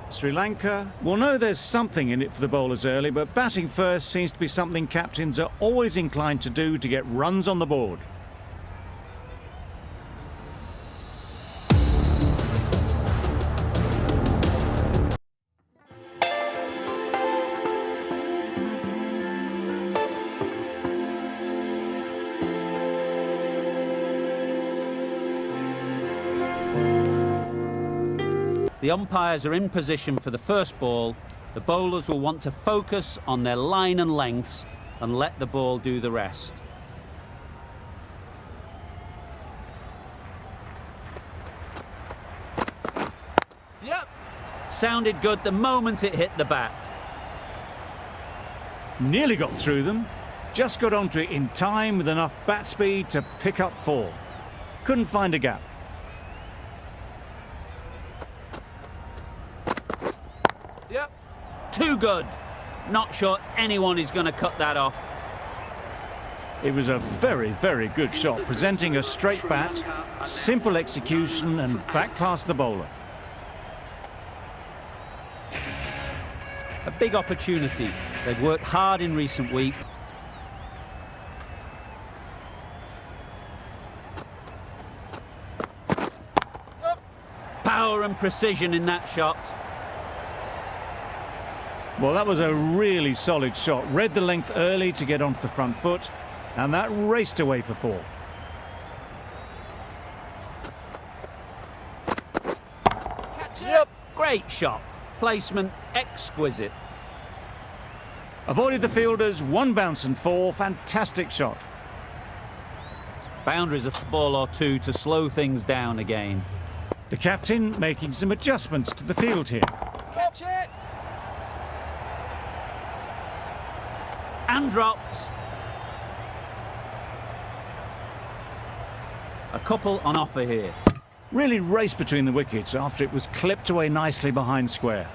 Sri Lanka will know there's something in it for the bowlers early, but batting first seems to be something captains are always inclined to do to get runs on the board. The umpires are in position for the first ball. The bowlers will want to focus on their line and lengths and let the ball do the rest. Yep. Sounded good the moment it hit the bat. Nearly got through them. Just got onto it in time with enough bat speed to pick up 4. Couldn't find a gap. Yep. Too good. Not sure anyone is going to cut that off. It was a very, very good shot, presenting a straight bat, simple execution and back past the bowler. A big opportunity. They've worked hard in recent weeks. Power and precision in that shot. Well, that was a really solid shot. Read the length early to get onto the front foot, and that raced away for 4. Catch it. Yep. Great shot. Placement exquisite. Avoided the fielders, 1 bounce and 4. Fantastic shot. Boundaries a ball or 2 to slow things down again. The captain making some adjustments to the field here. Catch it. And dropped. A couple on offer here. Really raced between the wickets after it was clipped away nicely behind square.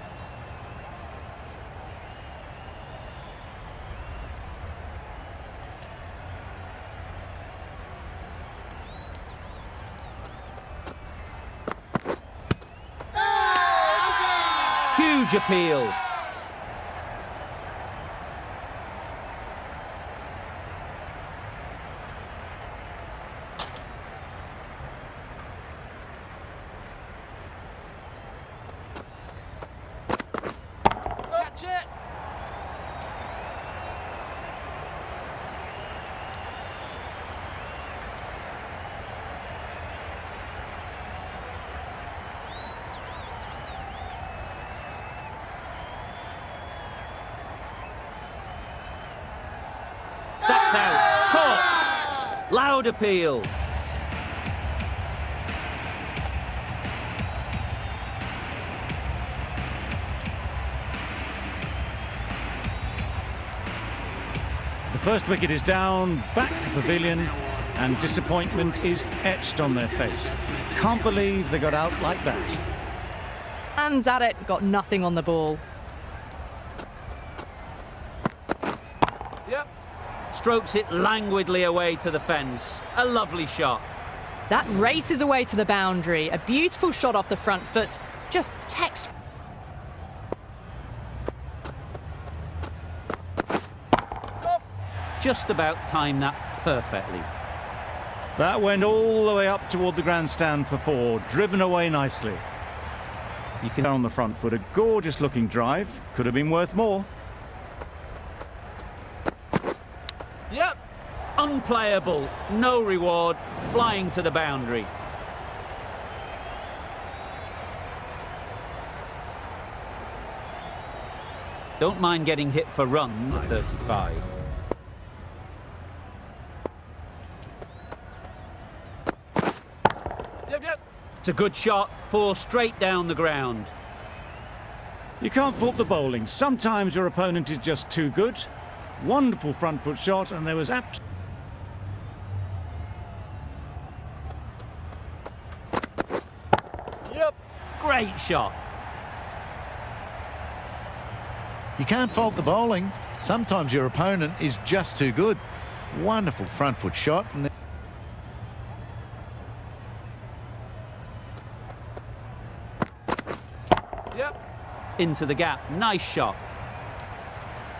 Huge appeal. Catch it. That's out. Caught. Loud appeal. The first wicket is down, back to the pavilion, and disappointment is etched on their face. Can't believe they got out like that. Hands at it, got nothing on the ball. Yep. Strokes it languidly away to the fence. A lovely shot. That races away to the boundary. A beautiful shot off the front foot. Just text. Just about timed that perfectly. That went all the way up toward the grandstand for 4, driven away nicely. You can on the front foot, a gorgeous looking drive. Could have been worth more. Yep. Unplayable, no reward, flying to the boundary. Don't mind getting hit for run, 35. Yep. It's a good shot, 4 straight down the ground. You can't fault the bowling. Sometimes your opponent is just too good. Wonderful front foot shot, and there was Yep. Great shot. You can't fault the bowling. Sometimes your opponent is just too good. Wonderful front foot shot. And Yep. into the gap. Nice shot.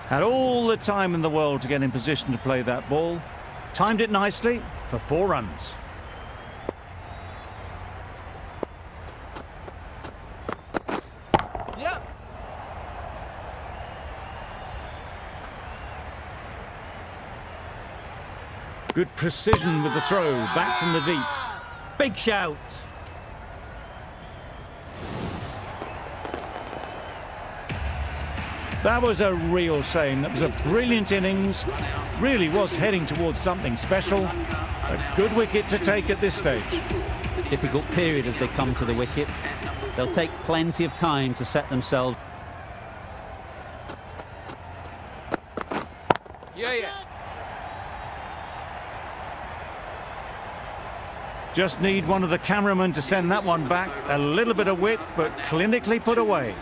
Had all the time in the world to get in position to play that ball. Timed it nicely for 4 runs. Yep. Good precision with the throw, back from the deep. Big shout. That was a real shame. That was a brilliant innings. Really was heading towards something special. A good wicket to take at this stage. Difficult period as they come to the wicket. They'll take plenty of time to set themselves. Yeah. Just need one of the cameramen to send that one back. A little bit of width, but clinically put away.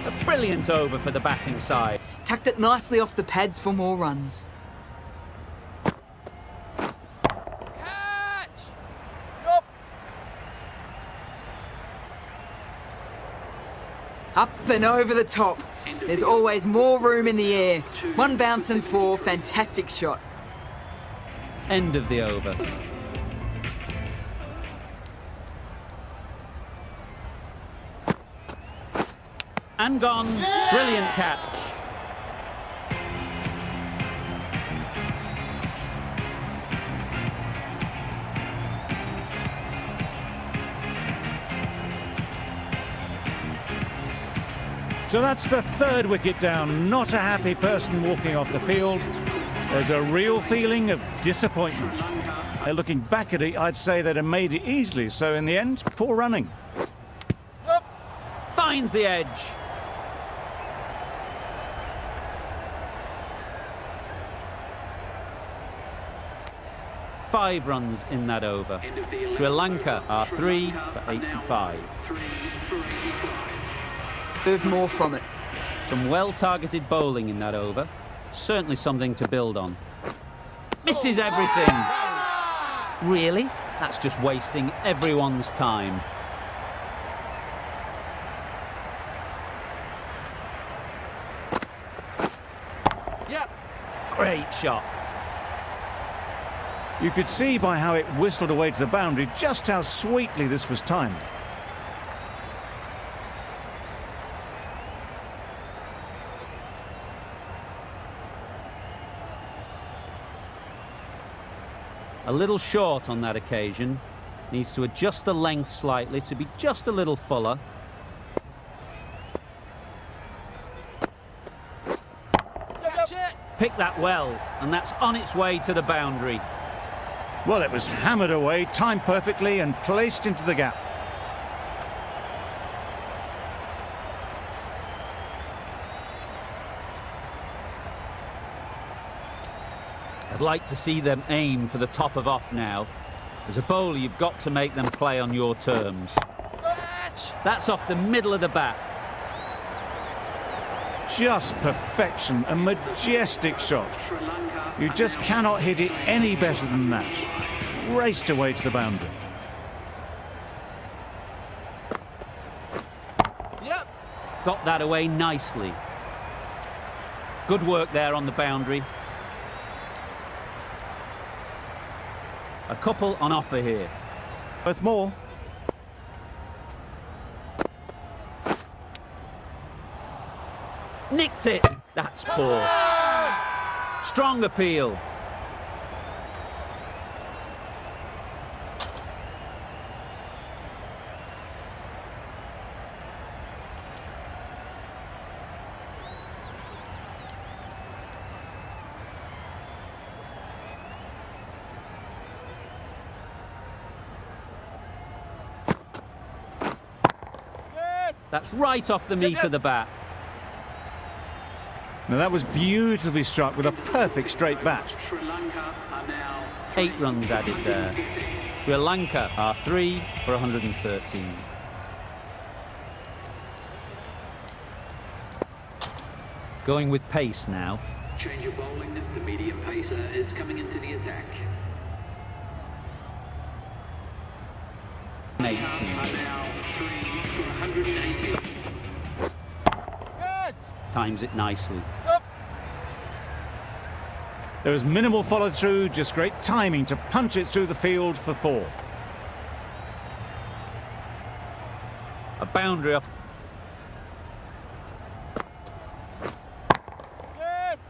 A brilliant over for the batting side. Tucked it nicely off the pads for more runs. Catch. Yup. Up and over the top. There's always more room in the air. 1 bounce and 4, fantastic shot. End of the over. And gone. Brilliant catch. So that's the 3rd wicket down. Not a happy person walking off the field. There's a real feeling of disappointment. Looking back at it, I'd say they'd have made it easily. So in the end, poor running. Finds the edge. Five runs in that over. Sri Lanka are 3 for 85. Served more from it. Some well-targeted bowling in that over. Certainly something to build on. Misses everything. Really? That's just wasting everyone's time. Yep. Great shot. You could see by how it whistled away to the boundary just how sweetly this was timed. A little short on that occasion. Needs to adjust the length slightly to be just a little fuller. Catch it. Picked that well, and that's on its way to the boundary. Well, it was hammered away, timed perfectly and placed into the gap. I'd like to see them aim for the top of off now. As a bowler, you've got to make them play on your terms. Catch. That's off the middle of the bat. Just perfection, a majestic shot. You just cannot hit it any better than that. Raced away to the boundary. Yep. Got that away nicely. Good work there on the boundary. A couple on offer here. Worth more. Nicked it. That's poor. Strong appeal. That's right off the meat of the bat. Now that was beautifully struck with a perfect straight bat. 8 runs added there. Sri Lanka are 3 for 113. Going with pace now. Change of bowling. The medium pacer is coming into the attack. 18. Now 3 for 180. times it nicely. There was minimal follow-through, just great timing to punch it through the field for 4. A boundary off.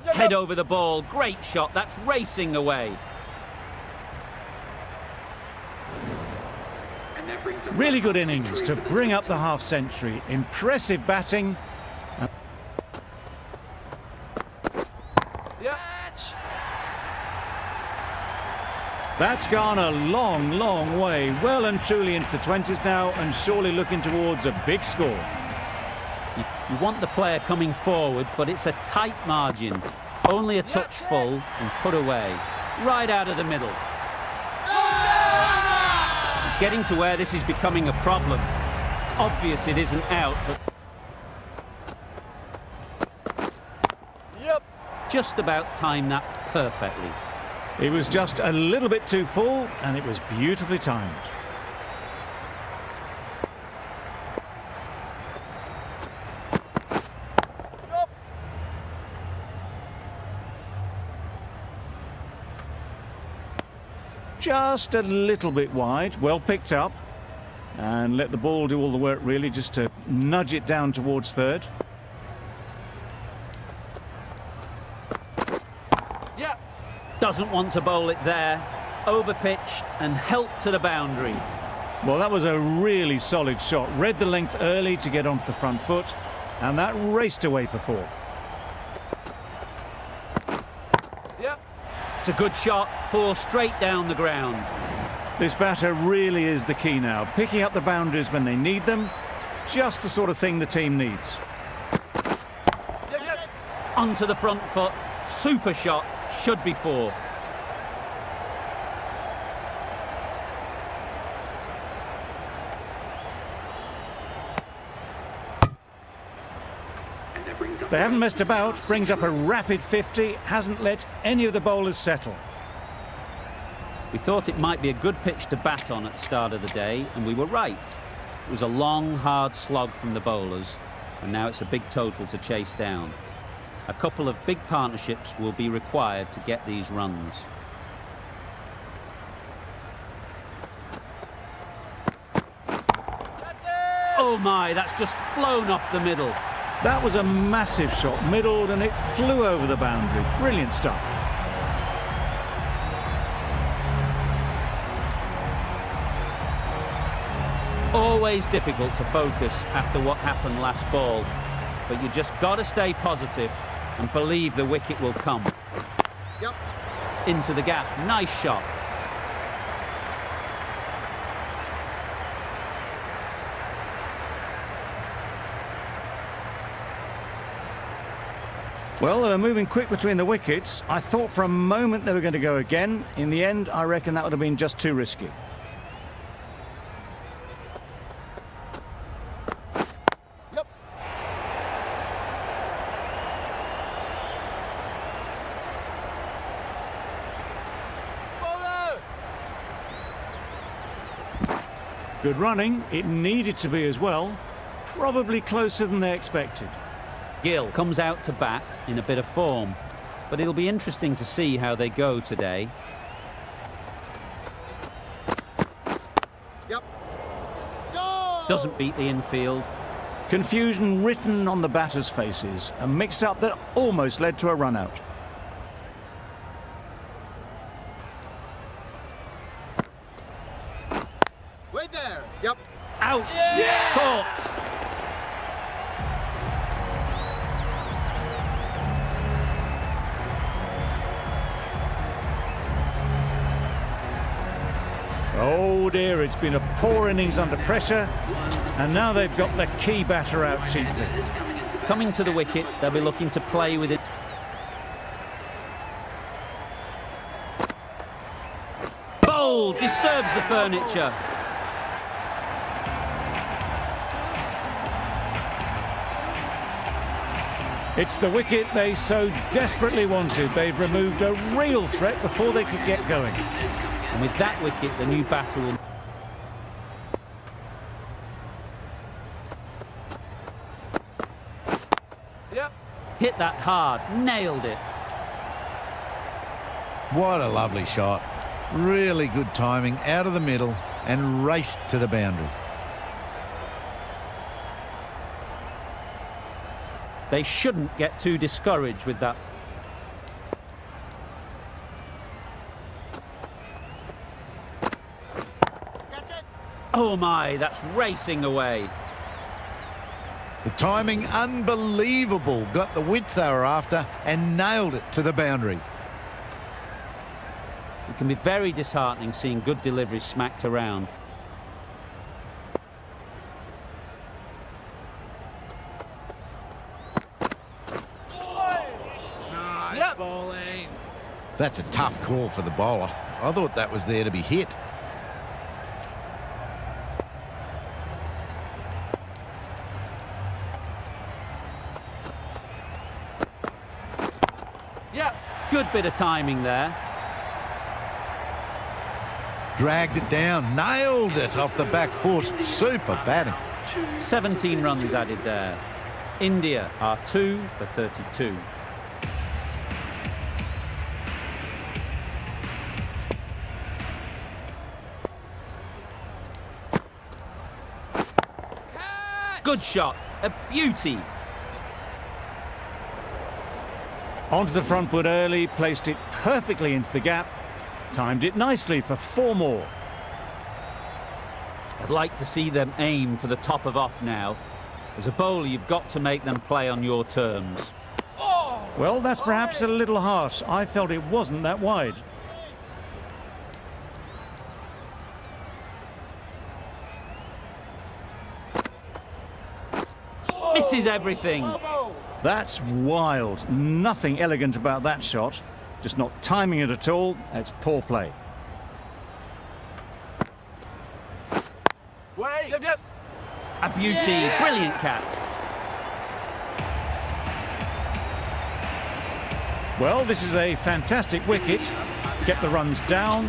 Head over the ball, great shot, that's racing away. And that brings up Really good innings to bring up the half-century. Impressive batting. Yep. That's gone a long, long way. Well and truly into the 20s now, and surely looking towards a big score. You want the player coming forward, but it's a tight margin. Only a touch full and put away. Right out of the middle. It's getting to where this is becoming a problem. It's obvious it isn't out, but just about timed that perfectly. It was just a little bit too full, and it was beautifully timed. Just a little bit wide, well picked up, and let the ball do all the work really, just to nudge it down towards third. Yep. Doesn't want to bowl it there. Overpitched and helped to the boundary. Well, that was a really solid shot. Read the length early to get onto the front foot, and that raced away for 4. Yep. It's a good shot, 4 straight down the ground. This batter really is the key now, picking up the boundaries when they need them. Just the sort of thing the team needs. Yep. Onto the front foot, super shot, should be 4. and that brings up They haven't messed about, brings up a rapid 50, hasn't let any of the bowlers settle. We thought it might be a good pitch to bat on at the start of the day, and we were right. It was a long, hard slog from the bowlers, and now it's a big total to chase down. A couple of big partnerships will be required to get these runs. Oh my, that's just flown off the middle. That was a massive shot, middled, and it flew over the boundary. Brilliant stuff. Always difficult to focus after what happened last ball, but you just got to stay positive and believe the wicket will come. Yep. Into the gap, nice shot. Well, they were moving quick between the wickets. I thought for a moment they were going to go again. In the end, I reckon that would have been just too risky. Yep. Bowler. Good running. It needed to be as well. Probably closer than they expected. Gill comes out to bat in a bit of form, but it'll be interesting to see how they go today. Yep. No. Doesn't beat the infield. Confusion written on the batters' faces. A mix-up that almost led to a run-out. Wait there. Yep. Out! Yeah! Caught! Oh dear, it's been a poor innings under pressure, and now they've got the key batter out cheaply. Coming to the wicket, they'll be looking to play with it. Bowl disturbs the furniture. It's the wicket they so desperately wanted. They've removed a real threat before they could get going. And with that wicket, the new batter will... Yep. Hit that hard, nailed it. What a lovely shot. Really good timing, out of the middle and raced to the boundary. They shouldn't get too discouraged with that. Oh my, that's racing away. The timing, unbelievable. Got the width they were after and nailed it to the boundary. It can be very disheartening seeing good deliveries smacked around. Yep. Bowling. That's a tough call for the bowler. I thought that was there to be hit. Yep. Good bit of timing there. Dragged it down, nailed it off the back foot. Super batting. 17 runs added there. India are 2 for 32. Good shot, a beauty. Onto the front foot early, placed it perfectly into the gap, timed it nicely for 4 more. I'd like to see them aim for the top of off now. As a bowler, you've got to make them play on your terms. Well, that's perhaps a little harsh. I felt it wasn't that wide. Misses everything. That's wild. Nothing elegant about that shot. Just not timing it at all. It's poor play. Wait. Yep, yep. A beauty, brilliant catch. Well, this is a fantastic wicket. Kept the runs down.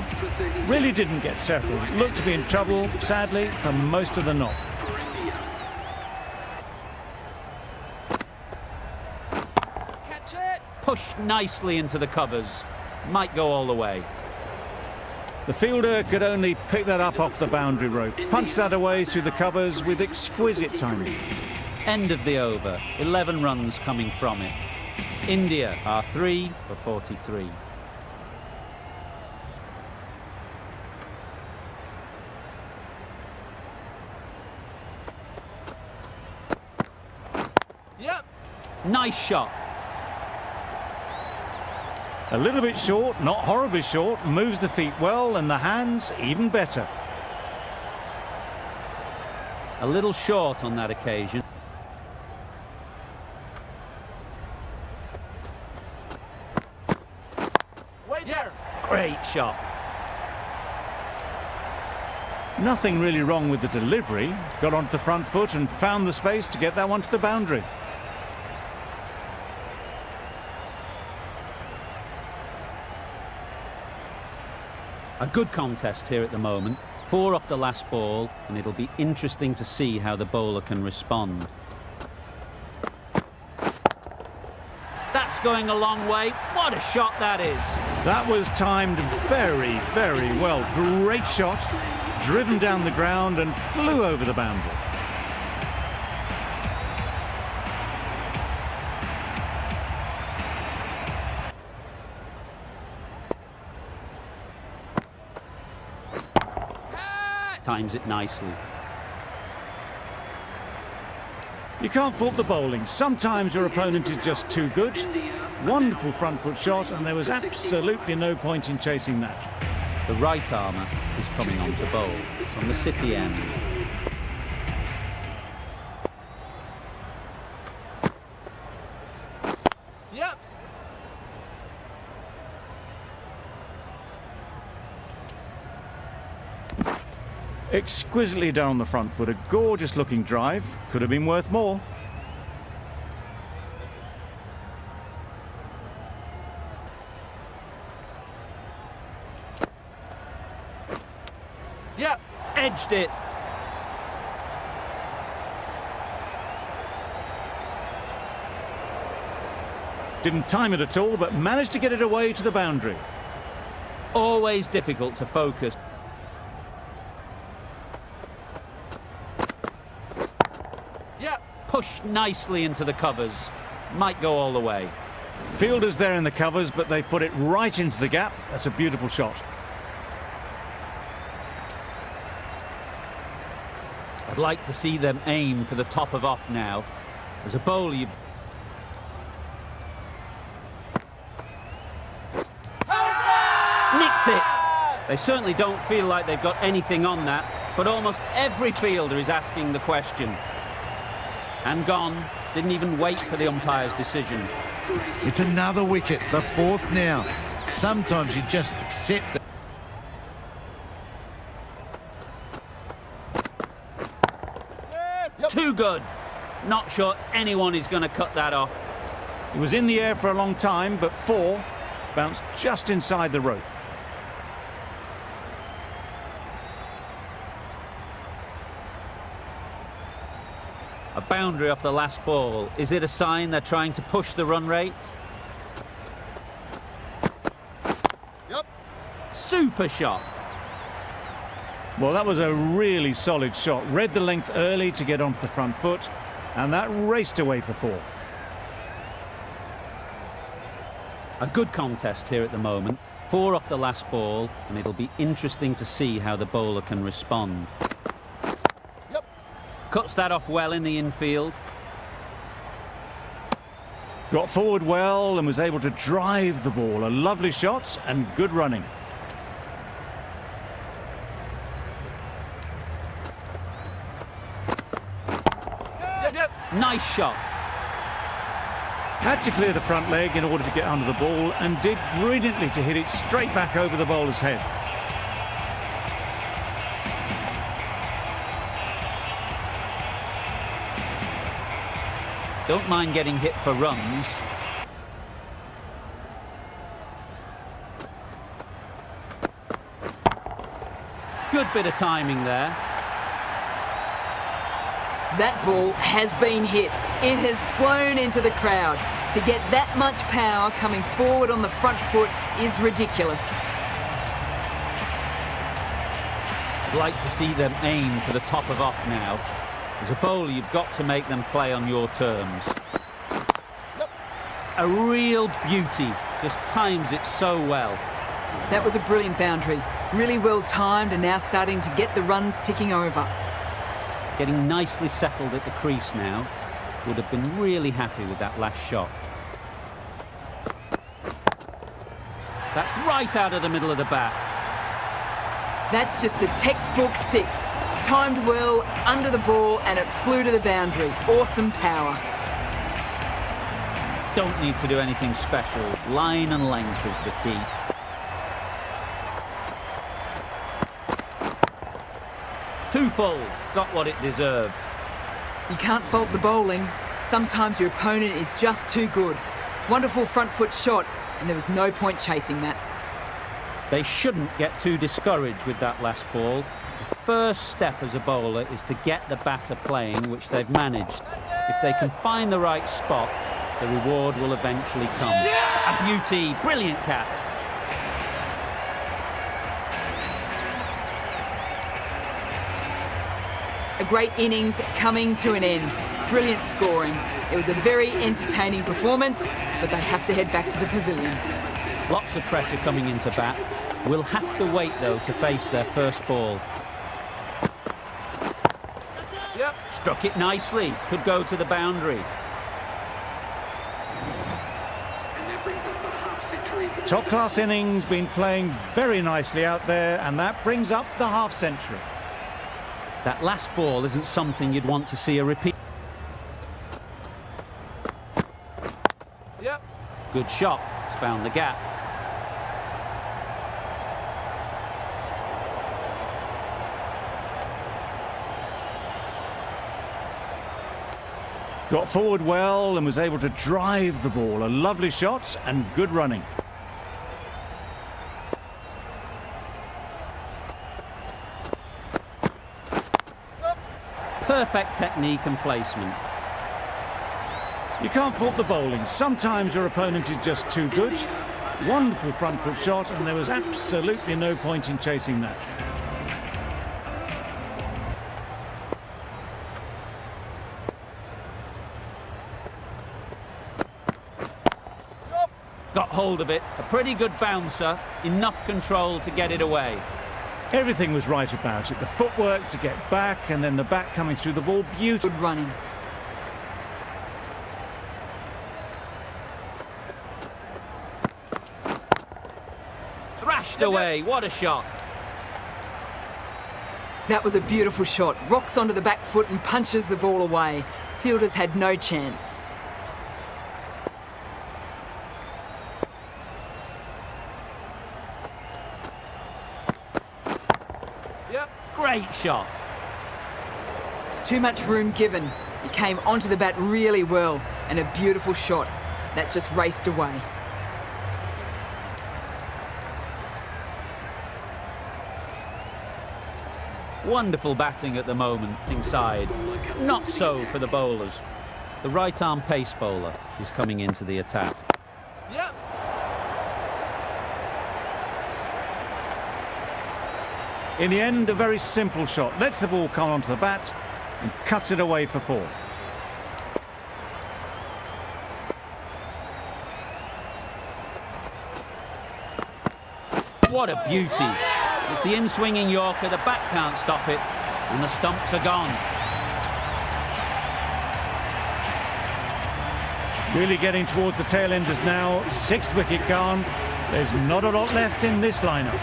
Really didn't get settled. Looked to be in trouble, sadly, for most of the knock. Pushed nicely into the covers. Might go all the way. The fielder could only pick that up off the boundary rope. Punched that away through the covers with exquisite timing. End of the over. 11 runs coming from it. India are 3 for 43. Yep. Nice shot. A little bit short, not horribly short, moves the feet well and the hands even better. A little short on that occasion. Wait there. Great shot. Nothing really wrong with the delivery. Got onto the front foot and found the space to get that one to the boundary. A good contest here at the moment. 4 off the last ball, and it'll be interesting to see how the bowler can respond. That's going a long way. What a shot that is. That was timed very, very well. Great shot. Driven down the ground and flew over the boundary. Times it nicely. You can't fault the bowling. Sometimes your opponent is just too good. Wonderful front foot shot, and there was absolutely no point in chasing that. The right armour is coming on to bowl from the City end. Yep. Exquisitely down the front foot, a gorgeous looking drive. Could have been worth more. Yep. Edged it. Didn't time it at all, but managed to get it away to the boundary. Always difficult to focus. Yeah. Pushed nicely into the covers. Might go all the way. Fielders there in the covers, but they put it right into the gap. That's a beautiful shot. I'd like to see them aim for the top of off now. As a bowler, you've... Nicked it! They certainly don't feel like they've got anything on that, but almost every fielder is asking the question. And gone. Didn't even wait for the umpire's decision. It's another wicket, the fourth now. Sometimes you just accept it. Too good. Not sure anyone is going to cut that off. It was in the air for a long time, but 4 bounced just inside the rope. A boundary off the last ball. Is it a sign they're trying to push the run rate? Yep. Super shot. Well, that was a really solid shot. Read the length early to get onto the front foot, and that raced away for 4. A good contest here at the moment. 4 off the last ball, and it'll be interesting to see how the bowler can respond. Yep. Cuts that off well in the infield. Got forward well and was able to drive the ball. A lovely shot and good running. Yep. Nice shot. Had to clear the front leg in order to get under the ball and did brilliantly to hit it straight back over the bowler's head. Don't mind getting hit for runs. Good bit of timing there. That ball has been hit. It has flown into the crowd. To get that much power coming forward on the front foot is ridiculous. I'd like to see them aim for the top of off now. As a bowler, you've got to make them play on your terms. Yep. A real beauty. Just times it so well. That was a brilliant boundary. Really well timed and now starting to get the runs ticking over. Getting nicely settled at the crease now. Would have been really happy with that last shot. That's right out of the middle of the bat. That's just a textbook 6. Timed well, under the ball, and it flew to the boundary. Awesome power. Don't need to do anything special. Line and length is the key. Too full. Got what it deserved. You can't fault the bowling. Sometimes your opponent is just too good. Wonderful front foot shot, and there was no point chasing that. They shouldn't get too discouraged with that last ball. The first step as a bowler is to get the batter playing, which they've managed. If they can find the right spot, the reward will eventually come. A beauty, brilliant catch. A great innings coming to an end. Brilliant scoring. It was a very entertaining performance, but they have to head back to the pavilion. Lots of pressure coming into bat. Will have to wait, though, to face their first ball. Yep. Struck it nicely. Could go to the boundary. And that brings up the half-century. Top class innings, been playing very nicely out there, and that brings up the half century. That last ball isn't something you'd want to see a repeat. Yep. Good shot. It's found the gap. Got forward well and was able to drive the ball. A lovely shot and good running. Perfect technique and placement. You can't fault the bowling. Sometimes your opponent is just too good. Wonderful front foot shot, and there was absolutely no point in chasing that. Got hold of it, a pretty good bouncer, enough control to get it away. Everything was right about it. The footwork to get back, and then the bat coming through the ball. Beautiful. Good running. Thrashed away, what a shot. That was a beautiful shot. Rocks onto the back foot and punches the ball away. Fielders had no chance. Yep. Great shot. Too much room given. He came onto the bat really well, and a beautiful shot. That just raced away. Wonderful batting at the moment inside. Not so for the bowlers. The right arm pace bowler is coming into the attack. Yep. In the end, a very simple shot. Lets the ball come onto the bat and cuts it away for 4. What a beauty. It's the in-swinging Yorker, the bat can't stop it, and the stumps are gone. Really getting towards the tail enders now. 6th wicket gone. There's not a lot left in this lineup.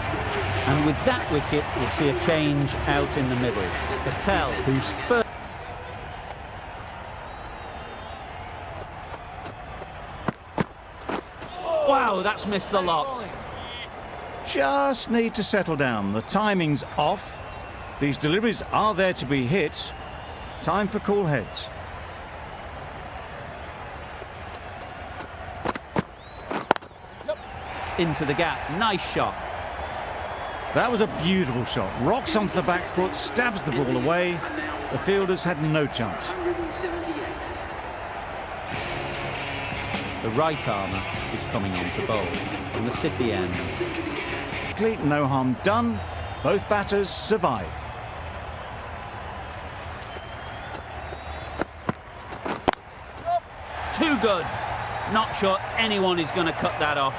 And with that wicket, we'll see a change out in the middle. Patel, who's first. Wow, that's missed the lot. Just need to settle down. The timing's off. These deliveries are there to be hit. Time for cool heads. Into the gap, nice shot. That was a beautiful shot. Rocks onto the back foot, stabs the ball away. The fielders had no chance. 178. The right armour is coming on to bowl on the City end. No harm done. Both batters survive. Too good. Not sure anyone is going to cut that off.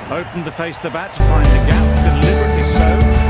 Opened to face the bat to find the gap, deliberately so.